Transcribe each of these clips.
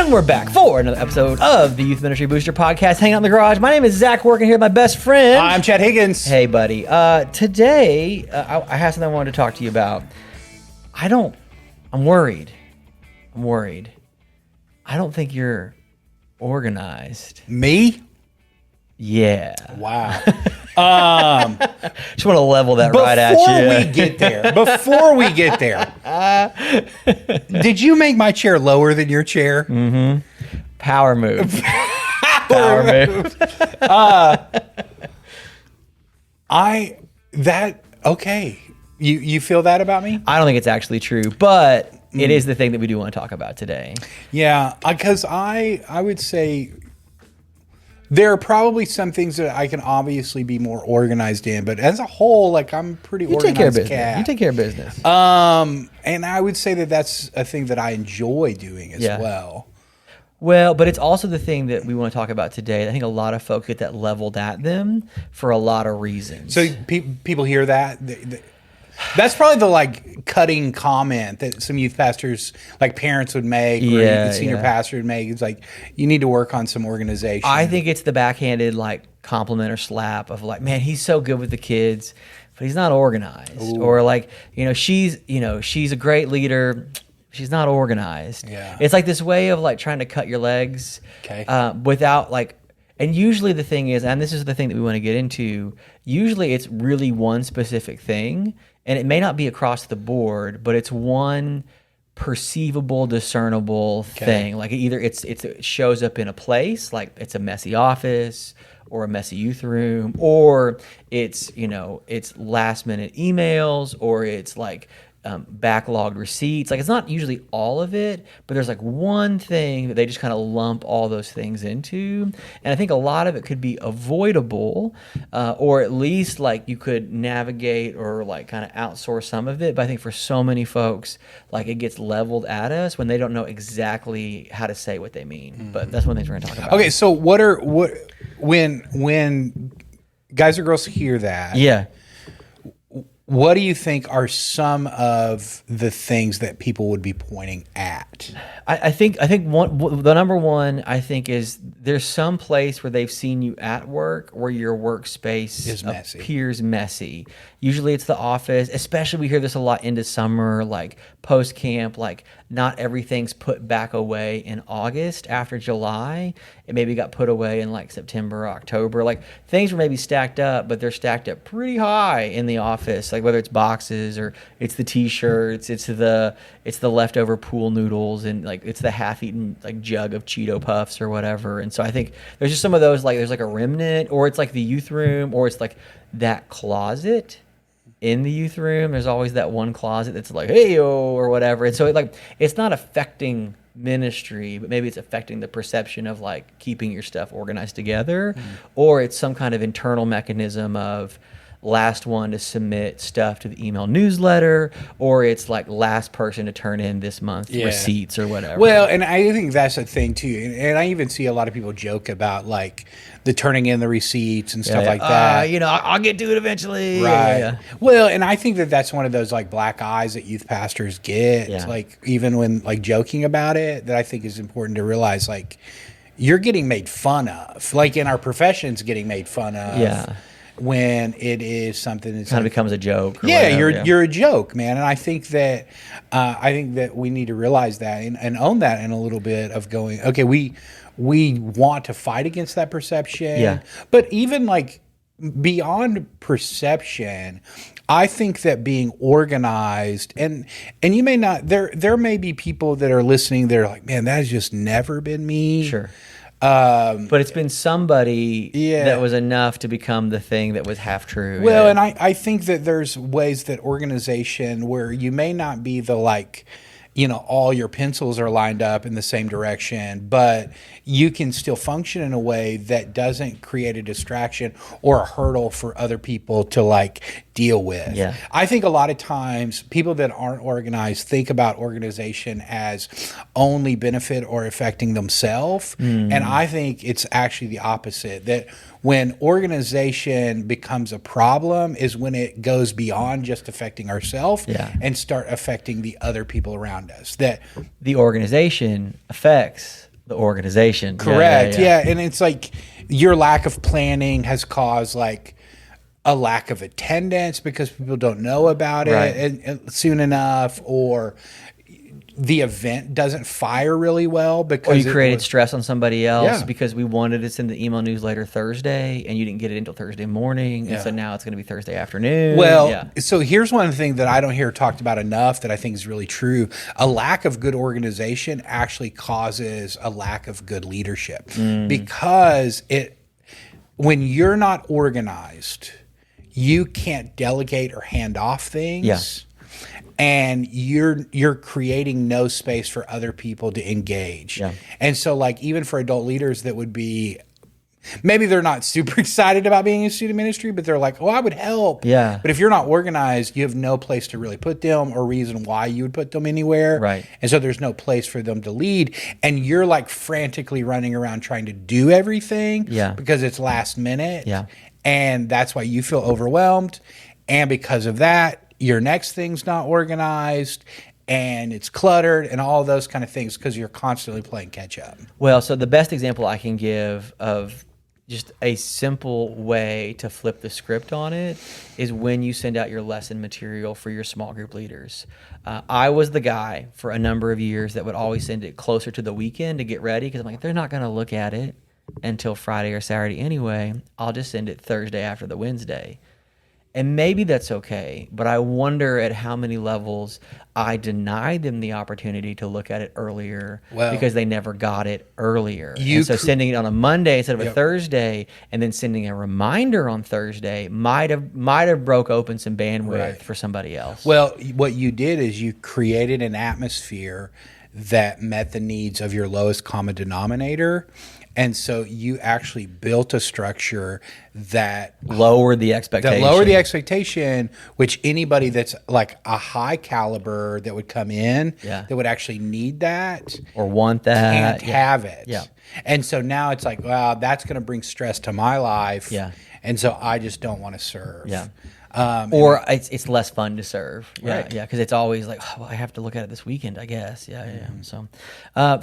And we're back for another episode of the Youth Ministry Booster Podcast, hanging out in the garage. My name is Zach, working here with my best friend. I'm Chad Higgins. Hey, buddy. Today, I have something I wanted to talk to you about. I'm worried. I don't think you're organized. Me? Yeah. Wow. Just want to level that right at you. Before we get there, did you make my chair lower than your chair? Mm-hmm. Power move. Power move. Okay. You feel that about me? I don't think it's actually true, but it is the thing that we do want to talk about today. Yeah, because I would say there are probably some things that I can obviously be more organized in, but as a whole, like I'm pretty organized. Take care of business. Cat. You take care of business. And I would say that that's a thing that I enjoy doing as well. Well, but it's also the thing that we want to talk about today. I think a lot of folks get that leveled at them for a lot of reasons. So people hear that. That's probably the cutting comment that some youth pastors, like parents would make, or senior pastor would make. It's like, you need to work on some organization. I think it's the backhanded compliment or slap of man, he's so good with the kids, but he's not organized. Ooh. Or she's a great leader, she's not organized. Yeah. It's like this way of trying to cut your legs. Okay. Without and usually the thing is, and this is the thing that we want to get into, usually it's really one specific thing, and it may not be across the board, but it's one perceivable, discernible thing. Either it shows up in a place, like it's a messy office or a messy youth room, or it's last minute emails, or it's backlogged receipts. It's not usually all of it, but there's one thing that they just kind of lump all those things into. And I think a lot of it could be avoidable, or at least you could navigate or kind of outsource some of it. But I think for so many folks, it gets leveled at us when they don't know exactly how to say what they mean. Mm-hmm. But that's one thing we're going to talk about. Okay, so when guys or girls hear that? Yeah. What do you think are some of the things that people would be pointing at? I think the number one I think is there's some place where they've seen you at work where your workspace appears messy. Usually it's the office, especially we hear this a lot into summer, post camp, not everything's put back away in August after July. It maybe got put away in September, October. Things were maybe stacked up, but they're stacked up pretty high in the office. Whether it's boxes or it's the T-shirts, it's the leftover pool noodles, and it's the half-eaten jug of Cheeto Puffs or whatever. And so I think there's just some of those there's a remnant, or it's the youth room, or it's that closet in the youth room. There's always that one closet that's hey-o or whatever. And so it's not affecting ministry, but maybe it's affecting the perception of keeping your stuff organized together, or it's some kind of internal mechanism of last one to submit stuff to the email newsletter, or it's last person to turn in this month's receipts or whatever. Well, and I think that's a thing too. And I even see a lot of people joke about the turning in the receipts and stuff like that. I'll get to it eventually. Right. Yeah. Well, and I think that that's one of those black eyes that youth pastors get, even when joking about it, that I think is important to realize, you're getting made fun of. In our professions, getting made fun of. Yeah. When it is something that's kind of becomes a joke. You're a joke, man. And I think that we need to realize that and own that in a little bit of going, okay, we want to fight against that perception. Yeah. But even beyond perception, I think that being organized and you may not, there may be people that are listening that are man, that has just never been me. Sure. But it's been somebody that was enough to become the thing that was half true. Well, and I think that there's ways that organization where you may not be the all your pencils are lined up in the same direction, but you can still function in a way that doesn't create a distraction or a hurdle for other people to deal with. Yeah. I think a lot of times people that aren't organized think about organization as only benefit or affecting themselves. And I think it's actually the opposite, that when organization becomes a problem is when it goes beyond just affecting ourselves and start affecting the other people around us. That the organization affects The organization. Correct. Yeah. And it's like your lack of planning has caused like a lack of attendance because people don't know about it and soon enough, or the event doesn't fire really well because or you created stress on somebody else because we wanted to send the email newsletter Thursday and you didn't get it until Thursday morning. And so now it's going to be Thursday afternoon. Well, so here's one thing that I don't hear talked about enough that I think is really true. A lack of good organization actually causes a lack of good leadership because when you're not organized, you can't delegate or hand off things. Yeah. And you're creating no space for other people to engage. Yeah. And so like even for adult leaders that would be, maybe they're not super excited about being in student ministry, but they're like, oh, I would help. Yeah. But if you're not organized, you have no place to really put them or reason why you would put them anywhere. Right. And so there's no place for them to lead. And you're like frantically running around trying to do everything because it's last minute. Yeah. And that's why you feel overwhelmed. And because of that, your next thing's not organized and it's cluttered and all those kind of things because you're constantly playing catch up. Well, so the best example I can give of just a simple way to flip the script on it is when you send out your lesson material for your small group leaders. I was the guy for a number of years that would always send it closer to the weekend to get ready because I'm like, they're not going to look at it until Friday or Saturday anyway. I'll just send it Thursday after the Wednesday. And maybe that's okay, but I wonder at how many levels I denied them the opportunity to look at it earlier because they never got it earlier. And so sending it on a Monday instead of a Thursday and then sending a reminder on Thursday might have broke open some bandwidth for somebody else. Well, what you did is you created an atmosphere that met the needs of your lowest common denominator. And so you actually built a structure that lowered the expectation. Which anybody that's like a high caliber that would come in that would actually need that or want that can't have it. Yeah. And so now it's like, wow, that's going to bring stress to my life. Yeah. And so I just don't want to serve. Yeah. Or it's less fun to serve. Yeah, right. Yeah, because it's always like, oh, well, I have to look at it this weekend, I guess. Yeah. So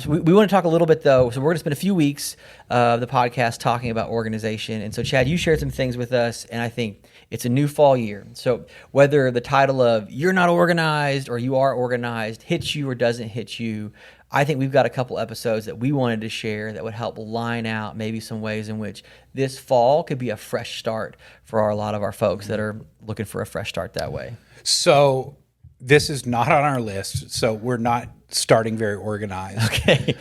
we want to talk a little bit, though. So we're going to spend a few weeks of the podcast talking about organization. And so, Chad, you shared some things with us, and I think it's a new fall year. So whether the title of You're Not Organized or You Are Organized hits you or doesn't hit you, I think we've got a couple episodes that we wanted to share that would help line out maybe some ways in which this fall could be a fresh start for a lot of our folks that are looking for a fresh start that way. So this is not on our list, so we're not starting very organized. Okay.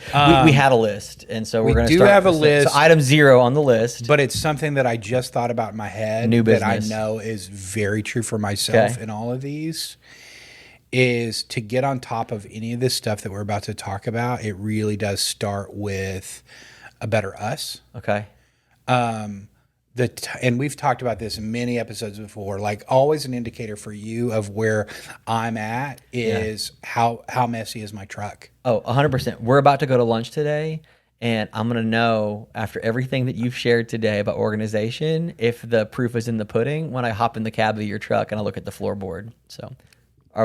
We had a list, and so we're going to start. We do have a list. So item 0 on the list. But it's something that I just thought about in my head New business. that I know is very true for myself in all of these. Is to get on top of any of this stuff that we're about to talk about, it really does start with a better us. Okay. And we've talked about this in many episodes before, like always an indicator for you of where I'm at is how messy is my truck. Oh, 100%. We're about to go to lunch today, and I'm going to know after everything that you've shared today about organization if the proof is in the pudding when I hop in the cab of your truck and I look at the floorboard. So...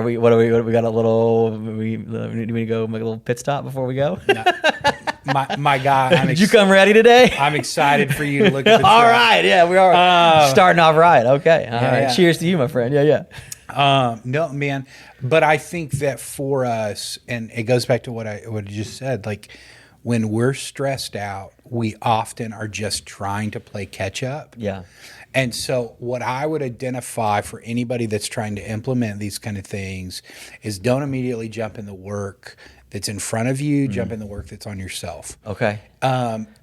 we got a little, we need to go make a little pit stop before we go? No. My guy. Did you come ready today? I'm excited for you to look at the All right. Yeah, we are starting off right. Okay. All right. Yeah. Cheers to you, my friend. Yeah. No, man. But I think that for us, and it goes back to what I just said, like when we're stressed out, we often are just trying to play catch up. Yeah. And so what I would identify for anybody that's trying to implement these kind of things is don't immediately jump in the work that's in front of you, jump in the work that's on yourself. Okay.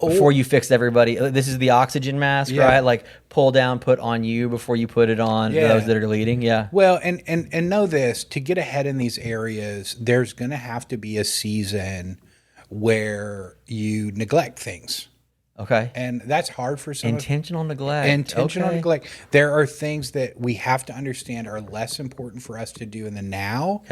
Before you fix everybody, this is the oxygen mask, right? Like pull down, put on you before you put it on those that are leading. Yeah. Well, and know this, to get ahead in these areas, there's going to have to be a season where you neglect things. Okay. And that's hard for some. Intentional neglect. Intentional neglect. There are things that we have to understand are less important for us to do in the now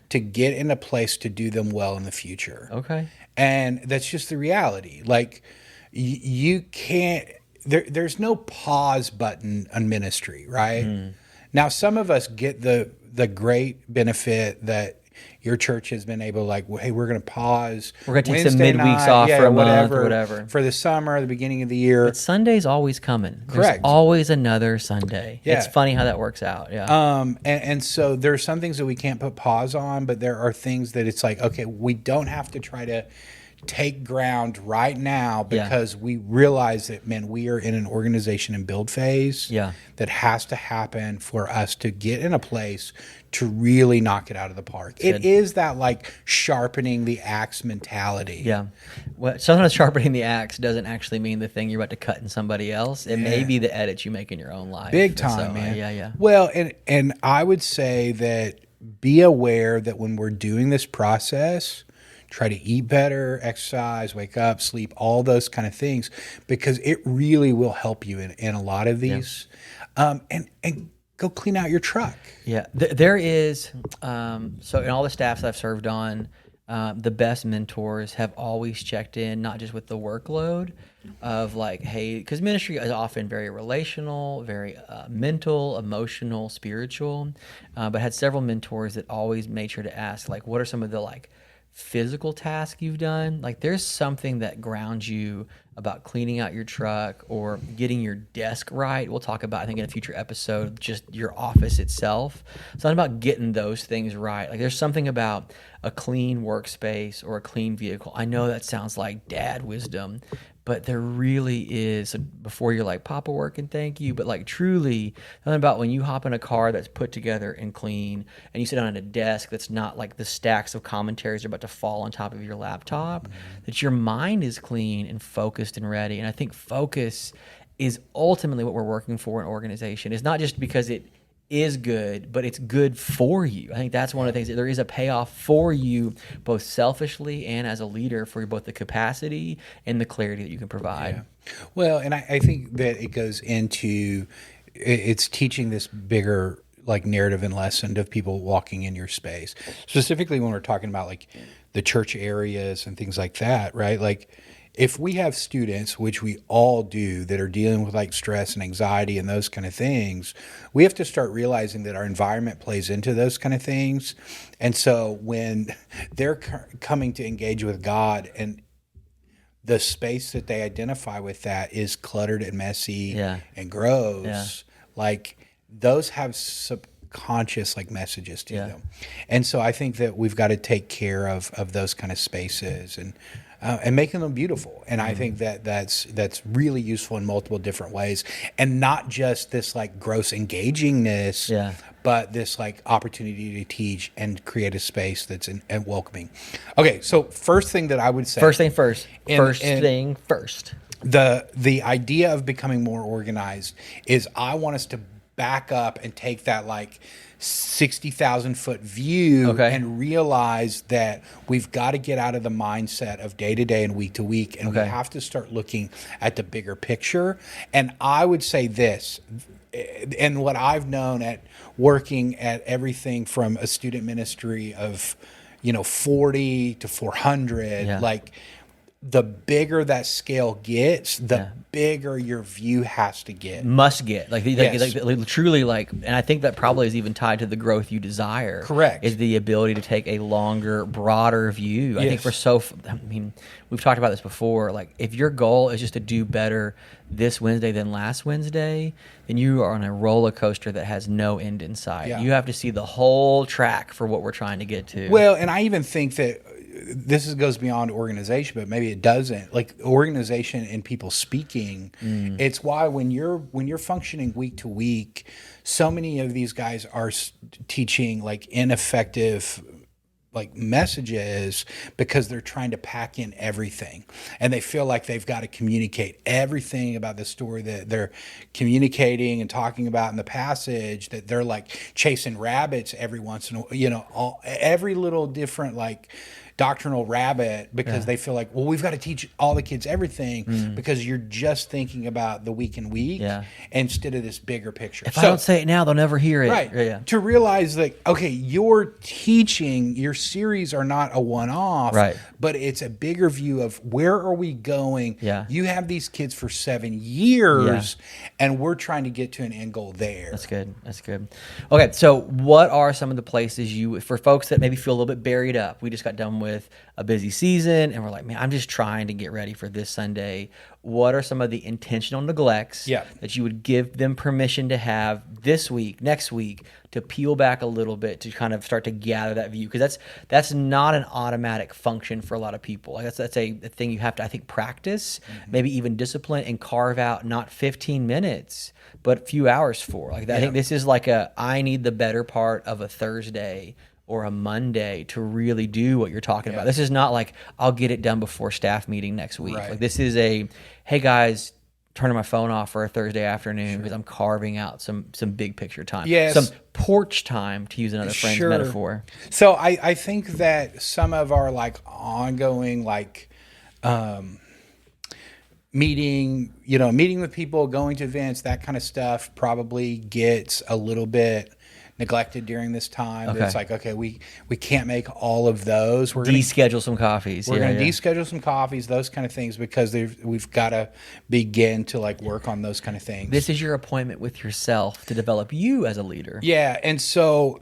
to get in a place to do them well in the future. Okay. And that's just the reality. Like you can't, there's no pause button on ministry, right? Now, some of us get the great benefit that your church has been able to like, well, hey, we're going to pause. We're going to take some midweeks off for a month or whatever. For the summer, the beginning of the year. But Sunday's always coming. Correct. There's always another Sunday. Yeah. It's funny how that works out. Yeah. And so there are some things that we can't put pause on, but there are things that it's like, okay, we don't have to try to take ground right now because we realize that, man, we are in an organization and build phase that has to happen for us to get in a place to really knock it out of the park. It is that like sharpening the axe mentality. Yeah. Well, sometimes sharpening the axe doesn't actually mean the thing you're about to cut in somebody else. It may be the edits you make in your own life. Big time, man. Yeah. Well, and I would say that be aware that when we're doing this process, try to eat better, exercise, wake up, sleep, all those kind of things, because it really will help you in a lot of these. And go clean out your truck. Yeah, there is. So in all the staffs I've served on, the best mentors have always checked in, not just with the workload of like, hey, because ministry is often very relational, very mental, emotional, spiritual, but had several mentors that always made sure to ask, like, what are some of the like physical task you've done? Like there's something that grounds you about cleaning out your truck or getting your desk right. We'll talk about, I think in a future episode, just your office itself. It's not about getting those things right. Like there's something about a clean workspace or a clean vehicle. I know that sounds like dad wisdom, but there really is, before you're like, Papa working, thank you, but like truly, something about when you hop in a car that's put together and clean, and you sit down at a desk that's not like the stacks of commentaries are about to fall on top of your laptop, that your mind is clean and focused and ready. And I think focus is ultimately what we're working for in an organization. It's not just because it is good, but it's good for you. I think that's one of the things, that there is a payoff for you, both selfishly and as a leader, for both the capacity and the clarity that you can provide. Yeah. Well, and I think that it goes into, it's teaching this bigger like narrative and lesson of people walking in your space, specifically when we're talking about like the church areas and things like that, right? Like if we have students, which we all do, that are dealing with like stress and anxiety and those kind of things, we have to start realizing that our environment plays into those kind of things. And so when they're coming to engage with God and the space that they identify with that is cluttered and messy and gross, like those have subconscious like messages to them. And so I think that we've got to take care of those kind of spaces and making them beautiful. And I think that that's really useful in multiple different ways, and not just this like gross engagingness, but this like opportunity to teach and create a space that's and welcoming. Okay, so first thing that I would say, first thing first. The idea of becoming more organized is I want us to back up and take that like 60,000 foot view and realize that we've got to get out of the mindset of day to day and week to week, and we have to start looking at the bigger picture. And I would say this, and what I've known at working at everything from a student ministry of 40 to 400, like the bigger that scale gets, the bigger your view has to get. Must get. Like truly, like, and I think that probably is even tied to the growth you desire. Correct. Is the ability to take a longer, broader view. I think we've talked about this before. Like, if your goal is just to do better this Wednesday than last Wednesday, then you are on a roller coaster that has no end in sight. You have to see the whole track for what we're trying to get to. Well, and I even think that this goes beyond organization, but maybe it doesn't. Like organization and people speaking, it's why when you're functioning week to week, so many of these guys are teaching like ineffective like messages because they're trying to pack in everything, and they feel like they've got to communicate everything about the story that they're communicating and talking about in the passage, that they're like chasing rabbits every once in a every little different like doctrinal rabbit because they feel like, well, we've got to teach all the kids everything because you're just thinking about the week and week instead of this bigger picture. If I don't say it now, they'll never hear it. Right. Yeah. To realize that, okay, your teaching, your series are not a one-off, but it's a bigger view of where are we going? Yeah. You have these kids for 7 years, and we're trying to get to an end goal there. That's good. That's good. Okay, so what are some of the places for folks that maybe feel a little bit buried up? We just got done with a busy season, and we're like, man, I'm just trying to get ready for this Sunday. What are some of the intentional neglects that you would give them permission to have this week, next week, to peel back a little bit to kind of start to gather that view? Because that's not an automatic function for a lot of people. Like that's a thing you have to, I think, practice, maybe even discipline, and carve out not 15 minutes, but a few hours for. Like I think this is like I need the better part of a Thursday or a Monday to really do what you're talking about. This is not like I'll get it done before staff meeting next week. Like this is hey guys, turning my phone off for a Thursday afternoon because I'm carving out some big picture time. Some porch time, to use another friend's metaphor. So I think that some of our like ongoing like meeting with people, going to events, that kind of stuff probably gets a little bit neglected during this time. It's like, okay, we can't make all of those. We're going to deschedule some coffees. We're going to deschedule some coffees, those kind of things, because we've got to begin to like work on those kind of things. This is your appointment with yourself to develop you as a leader. Yeah, and so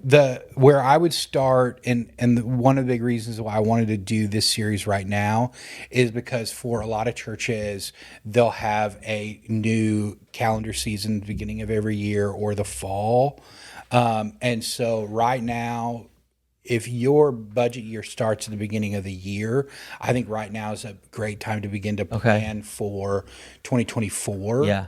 where I would start, and one of the big reasons why I wanted to do this series right now is because for a lot of churches, they'll have a new calendar season at the beginning of every year or the fall. And so right now, if your budget year starts at the beginning of the year, I think right now is a great time to begin to plan for 2024. Yeah.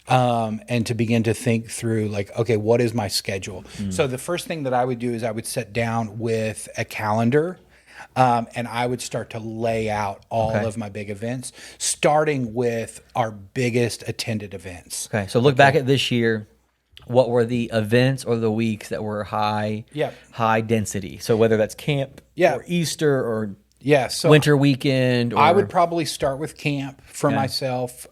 And to begin to think through like, okay, what is my schedule? So the first thing that I would do is I would sit down with a calendar. And I would start to lay out all of my big events, starting with our biggest attended events. Okay. So look back at this year. What were the events or the weeks that were high density? So whether that's camp or Easter or so winter weekend. I would probably start with camp for myself.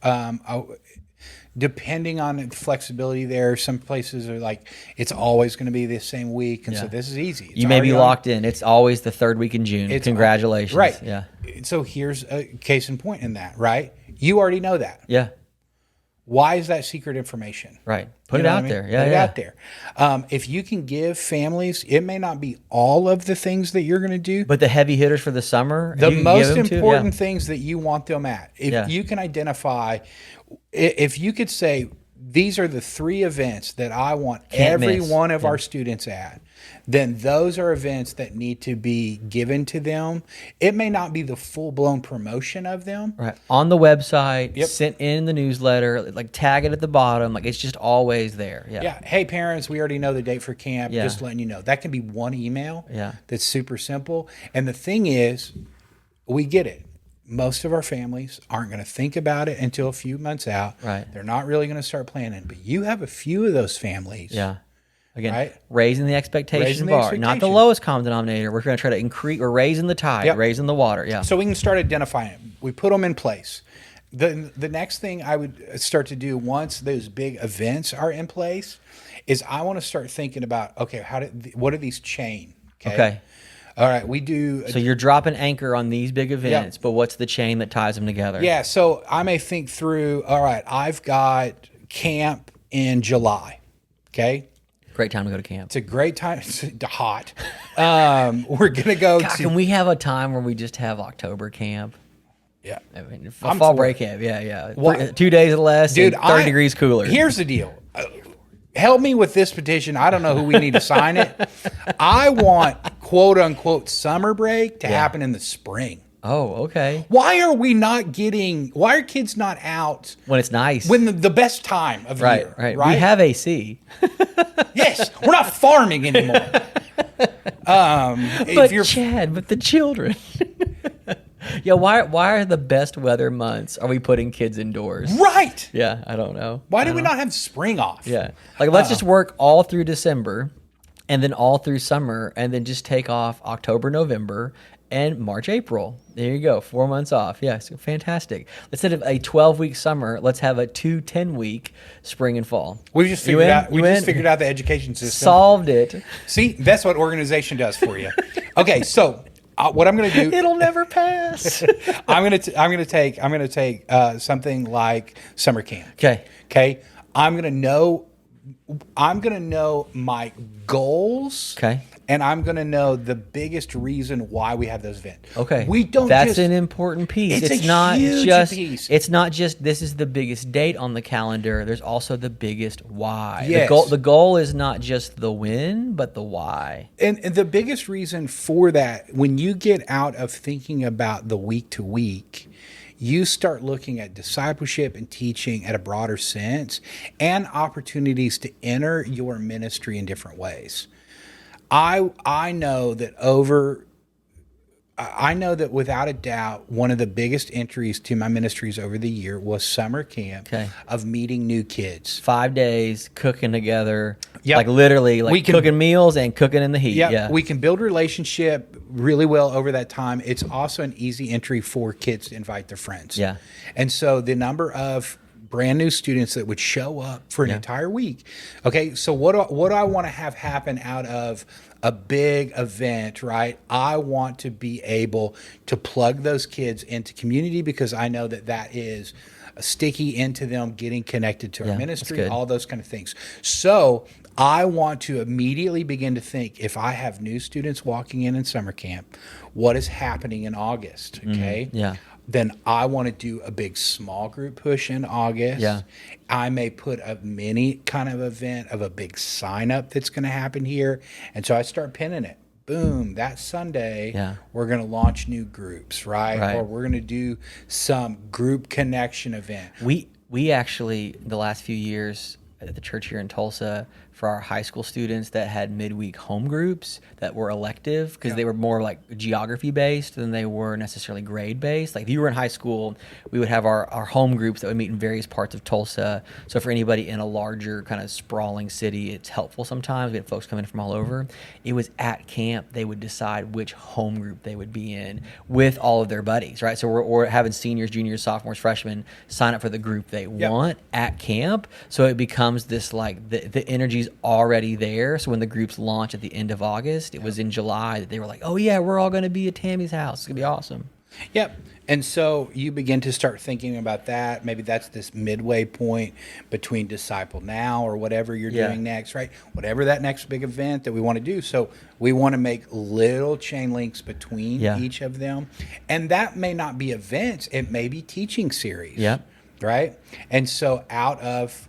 Depending on the flexibility there, some places are like, it's always going to be the same week. And so this is easy. You may be locked in. It's always the third week in June. Congratulations. Right. Yeah. So here's a case in point in that, right? You already know that. Yeah. Why is that secret information? Right. Put it out there. Yeah, Put it out there. If you can give families, it may not be all of the things that you're going to do, but the heavy hitters for the summer, the most important things that you want them at. If you can identify, if you could say, these are the 3 events that I want every one of our students at, then those are events that need to be given to them. It may not be the full-blown promotion of them. Right. On the website, sent in the newsletter, like tag it at the bottom. Like it's just always there. Yeah. Hey, parents, we already know the date for camp. Just letting you know. That can be one email that's super simple. And the thing is, we get it. Most of our families aren't going to think about it until a few months out. Right. They're not really going to start planning. But you have a few of those families. Yeah. Again, raising the expectation bar, not the lowest common denominator. We're going to try to increase. We're raising the tide, raising the water. Yeah. So we can start identifying it. We put them in place. The next thing I would start to do once those big events are in place is I want to start thinking about, okay, what are these chain? Okay. All right, we do. So you're dropping anchor on these big events, but what's the chain that ties them together? Yeah, so I may think through, all right, I've got camp in July, okay? Great time to go to camp. It's a great time. It's hot. We're going to go to... Can we have a time where we just have October camp? Yeah. I mean, fall break camp, Well, 2 days less, dude, 30 degrees cooler. Here's the deal. Help me with this petition. I don't know who we need to sign it. I want quote unquote summer break to happen in the spring. Oh, okay. Why are kids not out when it's nice? When the best time of the year. Right. We have AC. Yes. We're not farming anymore. Chad, with the children. Yeah, why are the best weather months are we putting kids indoors? Right. Yeah, I don't know. Why do we not have spring off? Yeah. Like let's just work all through December and then all through summer and then just take off October, November and March, April. There you go. 4 months off. Yeah, so fantastic. Instead of a 12-week summer, let's have a 10-week spring and fall. We just figured out. We just figured out the education system. Solved it. See, that's what organization does for you. Okay, so what I'm going to do? It'll never pass. I'm going to take something like summer camp. Okay. I'm going to know my goals. Okay. And I'm going to know the biggest reason why we have those events. Okay. We don't. That's an important piece. It's not huge just piece. It's not just this is the biggest date on the calendar. There's also the biggest why. Yes. The goal is not just the win, but the why. And the biggest reason for that, when you get out of thinking about the week to week, you start looking at discipleship and teaching at a broader sense and opportunities to enter your ministry in different ways. I know that without a doubt, one of the biggest entries to my ministries over the year was summer camp of meeting new kids. 5 days, cooking together, Yep. like literally cooking meals and cooking in the heat. Yep. Yeah, We can build relationship really well over that time. It's also an easy entry for kids to invite their friends. Yeah. And so the number of brand new students that would show up for an entire week. Okay, so what do I want to have happen out of a big event, right? I want to be able to plug those kids into community because I know that is sticky into them getting connected to our ministry, all those kind of things. So I want to immediately begin to think, if I have new students walking in summer camp, what is happening in August, okay? Yeah. Then I want to do a big small group push in August. Yeah. I may put a mini kind of event of a big sign up that's going to happen here. And so I start pinning it. Boom, that Sunday, we're going to launch new groups, right? Or we're going to do some group connection event. We actually, the last few years at the church here in Tulsa, for our high school students that had midweek home groups that were elective because they were more like geography based than they were necessarily grade based. Like if you were in high school, we would have our home groups that would meet in various parts of Tulsa. So for anybody in a larger kind of sprawling city, it's helpful sometimes. We had folks coming from all over. It was at camp they would decide which home group they would be in with all of their buddies, right? So we're having seniors, juniors, sophomores, freshmen sign up for the group they want at camp. So it becomes this like the energy's already there. So when the groups launch at the end of August, it was in July that they were like, oh yeah, we're all going to be at Tammy's house. It's going to be awesome. Yep. And so you begin to start thinking about that. Maybe that's this midway point between Disciple Now or whatever you're doing next, right? Whatever that next big event that we want to do. So we want to make little chain links between each of them. And that may not be events. It may be teaching series. Yeah. Right? And so out of,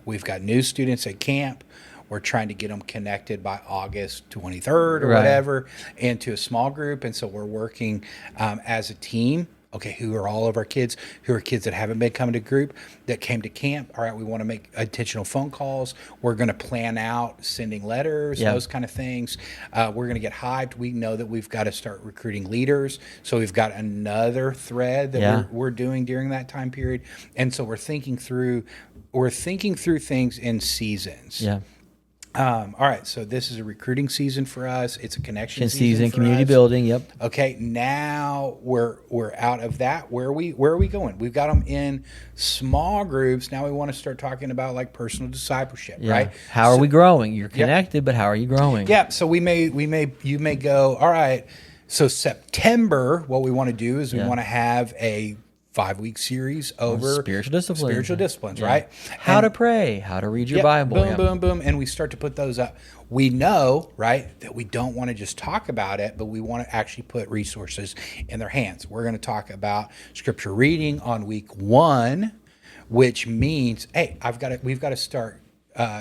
we've got new students at camp. We're trying to get them connected by August 23rd or whatever into a small group. And so we're working as a team. Okay, who are all of our kids? Who are kids that haven't been coming to group that came to camp? All right, we want to make intentional phone calls. We're going to plan out sending letters, those kind of things. We're going to get hyped. We know that we've got to start recruiting leaders. So we've got another thread that we're doing during that time period. And so we're thinking through things in seasons. Yeah. All right, so this is a recruiting season for us. It's a connection season, for community us. building. Yep. Okay, now we're out of that. Where are we going? We've got them in small groups. Now we want to start talking about like personal discipleship, right? How are we growing? You're connected, but how are you growing? Yeah. So you may go. All right. So September, what we want to do is we want to have a 5-week series over spiritual disciplines, right? How to pray, how to read your Bible. Boom, boom. And we start to put those up. We know, right, that we don't want to just talk about it, but we want to actually put resources in their hands. We're going to talk about scripture reading on week 1, which means, hey, we've got to start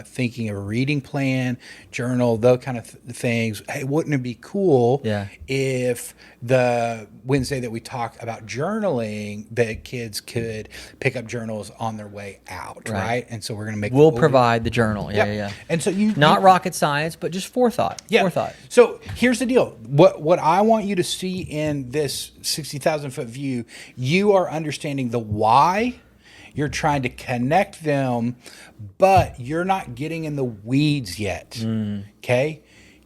thinking of a reading plan, journal, those kind of things. Hey, wouldn't it be cool if the Wednesday that we talk about journaling, that kids could pick up journals on their way out, right? And so we're going to make. We'll provide the journal. Yeah. And so not rocket science, but just forethought. Yeah. Forethought. So here's the deal. What I want you to see in this 60,000 foot view, you are understanding the why. You're trying to connect them, but you're not getting in the weeds yet. Okay?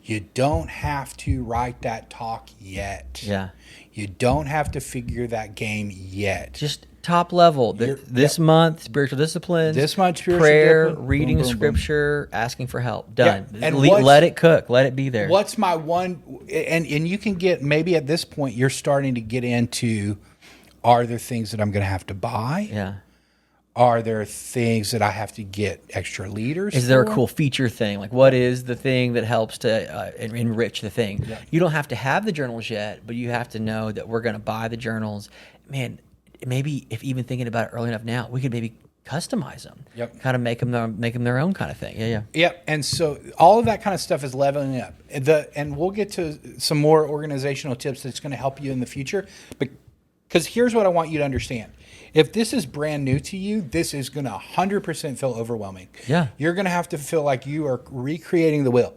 You don't have to write that talk yet. Yeah. You don't have to figure that game yet. Just top level. This month, spiritual disciplines. This month, spiritual prayer, discipline. reading Boom, boom, scripture, asking for help. Done. Yeah. And let it cook. Let it be there. What's my one? And you can get, maybe at this point, you're starting to get into, are there things that I'm going to have to buy? Yeah. Are there things that I have to get extra leaders Is there a cool feature thing? Like, what is the thing that helps to enrich the thing? Yeah. You don't have to have the journals yet, but you have to know that we're going to buy the journals. Man, maybe if even thinking about it early enough now, we could maybe customize them. Yep. Kind of make them their own kind of thing. Yeah, yeah. Yep. And so all of that kind of stuff is leveling up. And we'll get to some more organizational tips that's going to help you in the future. Because here's what I want you to understand. If this is brand new to you, this is going to 100% feel overwhelming. Yeah. You're going to have to feel like you are recreating the wheel.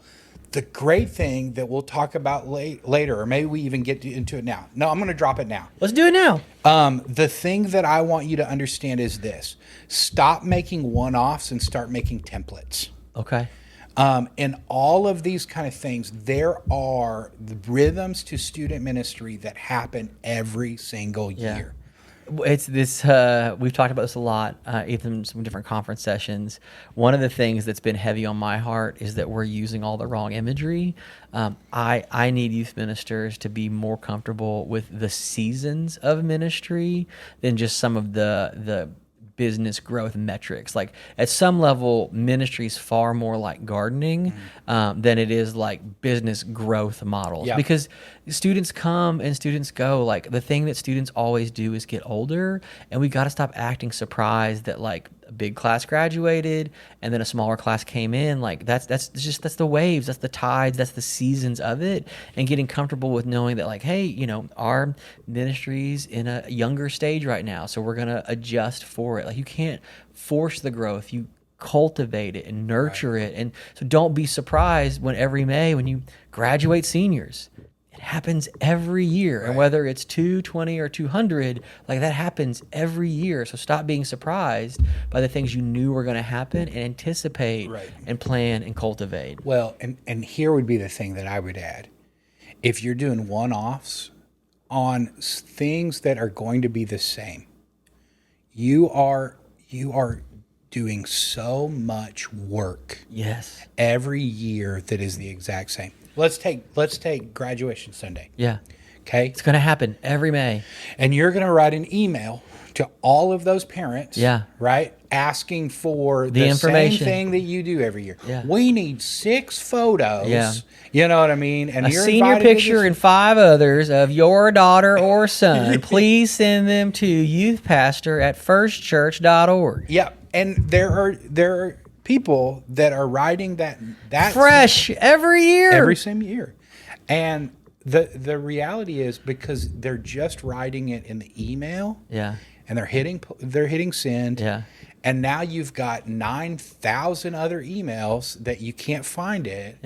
The great thing that we'll talk about later, or maybe we even get into it now. No, I'm going to drop it now. Let's do it now. The thing that I want you to understand is this. Stop making one-offs and start making templates. Okay. In all of these kind of things, there are the rhythms to student ministry that happen every single year. It's this. We've talked about this a lot, even in some different conference sessions. One of the things that's been heavy on my heart is that we're using all the wrong imagery. I need youth ministers to be more comfortable with the seasons of ministry than just some of the business growth metrics. Like at some level, ministry is far more like gardening than it is like business growth models. Yeah. Because students come and students go. Like the thing that students always do is get older, and we got to stop acting surprised that like a big class graduated and then a smaller class came in. Like that's the waves, that's the tides, that's the seasons of it, and getting comfortable with knowing that like, hey, you know, our ministry's in a younger stage right now, so we're gonna adjust for it. Like you can't force the growth, you cultivate it and nurture it. And so don't be surprised when every May when you graduate seniors. It happens every year. And whether it's 220 or 200, like that happens every year. So stop being surprised by the things you knew were going to happen and anticipate and plan and cultivate. Well, and here would be the thing that I would add. If you're doing one-offs on things that are going to be the same, you are doing so much work every year that is the exact same. Let's take graduation Sunday. Yeah. Okay. It's going to happen every May. And you're going to write an email to all of those parents. Yeah. Right. Asking for the information. Same thing that you do every year. Yeah. We need 6 photos. Yeah. You know what I mean? And a senior picture and 5 others of your daughter or son. Please send them to youthpastor@firstchurch.org. Yeah. And there are people that are writing that fresh every year, every same year, and the reality is because they're just writing it in the email, and they're hitting send, and now you've got 9,000 other emails that you can't find it,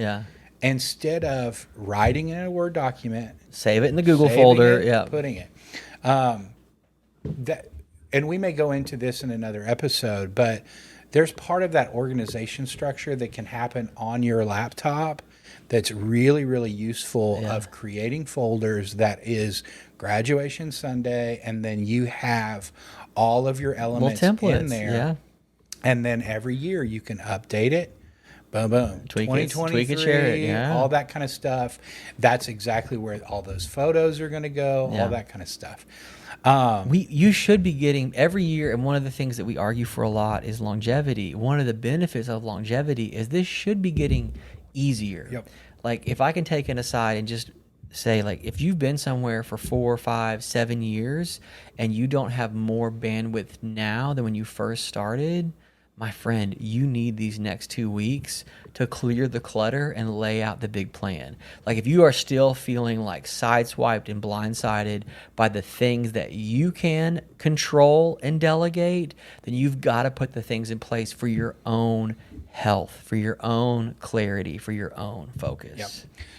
instead of writing it in a Word document, save it in the Google folder, putting it, that, and we may go into this in another episode, but there's part of that organization structure that can happen on your laptop that's really, really useful of creating folders that is graduation Sunday, and then you have all of your elements in there. Yeah. And then every year you can update it. Boom, boom. Tweak it, share it. Yeah. All that kind of stuff. That's exactly where all those photos are going to go, all that kind of stuff. You should be getting every year, and one of the things that we argue for a lot is longevity. One of the benefits of longevity is this should be getting easier. Yep. Like if I can take an aside and just say, like, if you've been somewhere for 4, 5, 7 years and you don't have more bandwidth now than when you first started, my friend, you need these next 2 weeks to clear the clutter and lay out the big plan. Like if you are still feeling like sideswiped and blindsided by the things that you can control and delegate, then you've got to put the things in place for your own health, for your own clarity, for your own focus. Yep.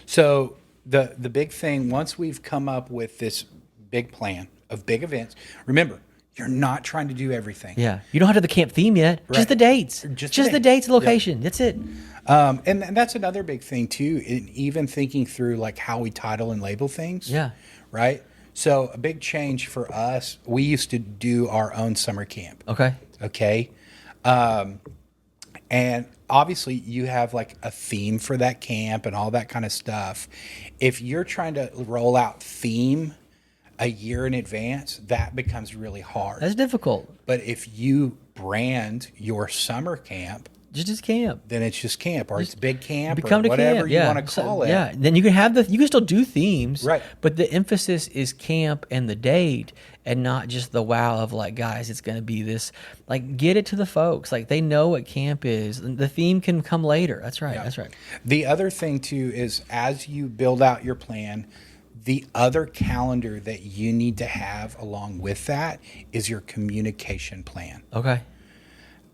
So the big thing, once we've come up with this big plan of big events, remember, you're not trying to do everything. Yeah. You don't have to do the camp theme yet. Right. Just the dates. Just the dates and location. Yep. That's it. And that's another big thing too. Even thinking through like how we title and label things. Yeah. Right. So a big change for us. We used to do our own summer camp. Okay. Okay. And obviously you have like a theme for that camp and all that kind of stuff. If you're trying to roll out theme a year in advance, that becomes really hard. That's difficult. But if you brand your summer camp, just camp, then it's just camp, or it's big camp, become or whatever camp. you want to call it. Yeah, then you can have you can still do themes, right? But the emphasis is camp and the date, and not just the wow of like, guys, it's going to be this. Like, get it to the folks. Like, they know what camp is. The theme can come later. That's right. Yeah. That's right. The other thing too is as you build out your plan, the other calendar that you need to have along with that is your communication plan. Okay.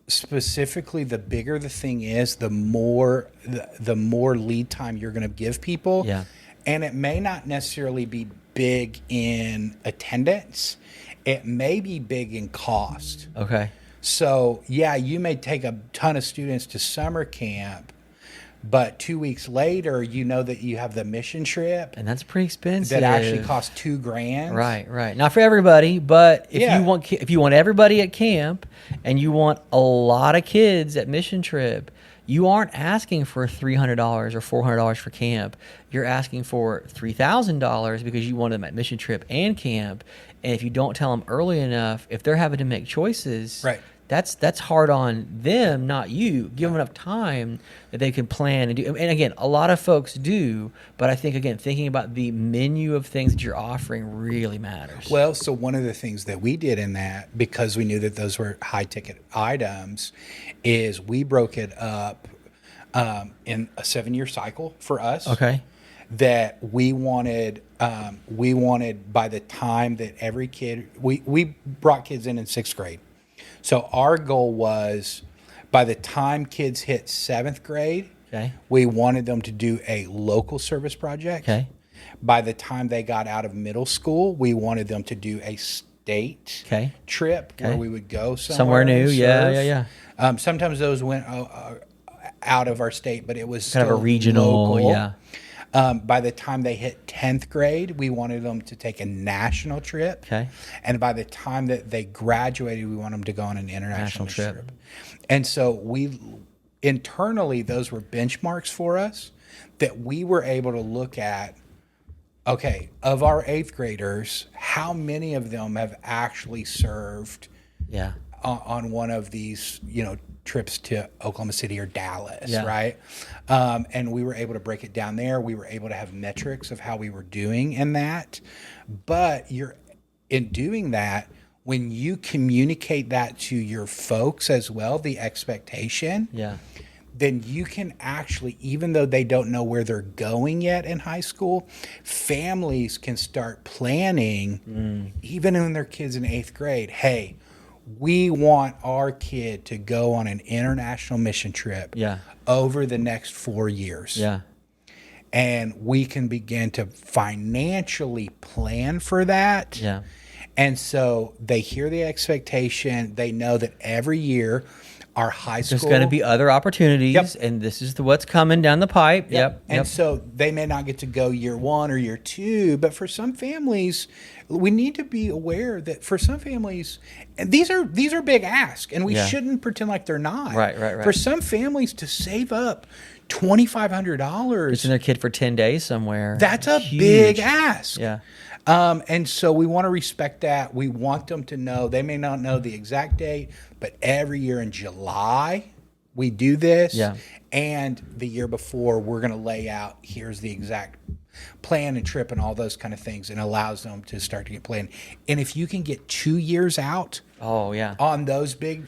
Specifically, the bigger the thing is, the more lead time you're going to give people. Yeah. And it may not necessarily be big in attendance. It may be big in cost. Okay. So, yeah, you may take a ton of students to summer camp, but 2 weeks later, you know that you have the mission trip, and that's pretty expensive. That actually costs $2,000. Right. Not for everybody, but if you want everybody at camp, and you want a lot of kids at mission trip, you aren't asking for $300 or $400 for camp. You're asking for $3,000 because you want them at mission trip and camp. And if you don't tell them early enough, if they're having to make choices, right. That's hard on them, not you. Give them enough time that they can plan and do. And again, a lot of folks do, but I think, again, thinking about the menu of things that you're offering really matters. Well, so one of the things that we did in that, because we knew that those were high-ticket items, is we broke it up in a 7-year cycle for us. Okay. That we wanted by the time that every kid, we brought kids in 6th grade. So our goal was by the time kids hit 7th grade, okay, we wanted them to do a local service project. Okay. By the time they got out of middle school, we wanted them to do a state trip where we would go somewhere new. Yeah. Sometimes those went out of our state, but it was kind of a regional, local. Yeah. By the time they hit 10th grade, we wanted them to take a national trip. Okay. And by the time that they graduated, we want them to go on an international trip. And so internally, those were benchmarks for us that we were able to look at. Okay, of our 8th graders, how many of them have actually served on one of these, trips to Oklahoma City or Dallas, right? And we were able to break it down there. We were able to have metrics of how we were doing in that. But in doing that, when you communicate that to your folks as well, the expectation, then you can actually, even though they don't know where they're going yet in high school, families can start planning, even when their kids in 8th grade, hey, we want our kid to go on an international mission trip over the next 4 years. Yeah. And we can begin to financially plan for that. Yeah. And so they hear the expectation. They know that every year our high school... There's going to be other opportunities, and this is what's coming down the pipe. Yep. And so they may not get to go year 1 or year 2, but for some families... We need to be aware that for some families, and these are big asks, and we shouldn't pretend like they're not. Right. For some families to save up $2,500, send their kid for 10 days somewhere. That's a big ask. Yeah. And so we want to respect that. We want them to know. They may not know the exact date, but every year in July we do this. Yeah. And the year before, we're going to lay out, here's the exact plan and trip and all those kind of things, and allows them to start to get planned. And if you can get 2 years out on those big,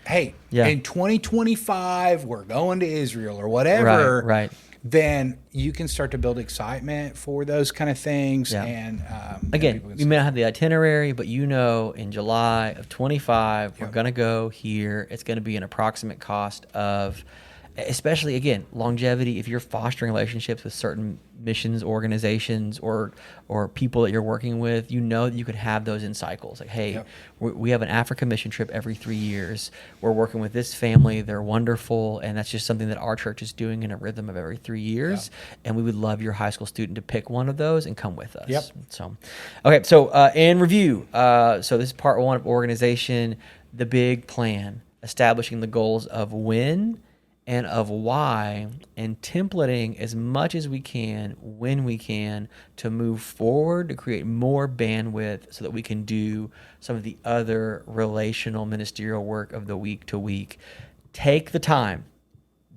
in 2025, we're going to Israel or whatever, right. Then you can start to build excitement for those kind of things. Yeah. And again, you may not have the itinerary, but in July of 25, we're going to go here. It's going to be an approximate cost of especially again, longevity. If you're fostering relationships with certain missions organizations or people that you're working with, you know that you could have those in cycles. Like, hey, Yep. we have an Africa mission trip every 3 years. We're working with this family. They're wonderful. And that's just something that our church is doing in a rhythm of every 3 years. Yeah. And we would love your high school student to pick one of those and come with us. Yep. So, okay. So in review, so this is part one of organization, the big plan, establishing the goals of when and of why, and templating as much as we can when we can to move forward to create more bandwidth so that we can do some of the other relational ministerial work of the week to week. Take the time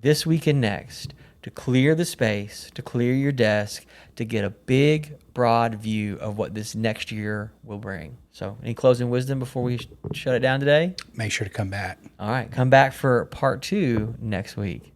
this week and next to clear the space, to clear your desk, to get a big, broad view of what this next year will bring. So any closing wisdom before we shut it down today? Make sure to come back. All right. Come back for part 2 next week.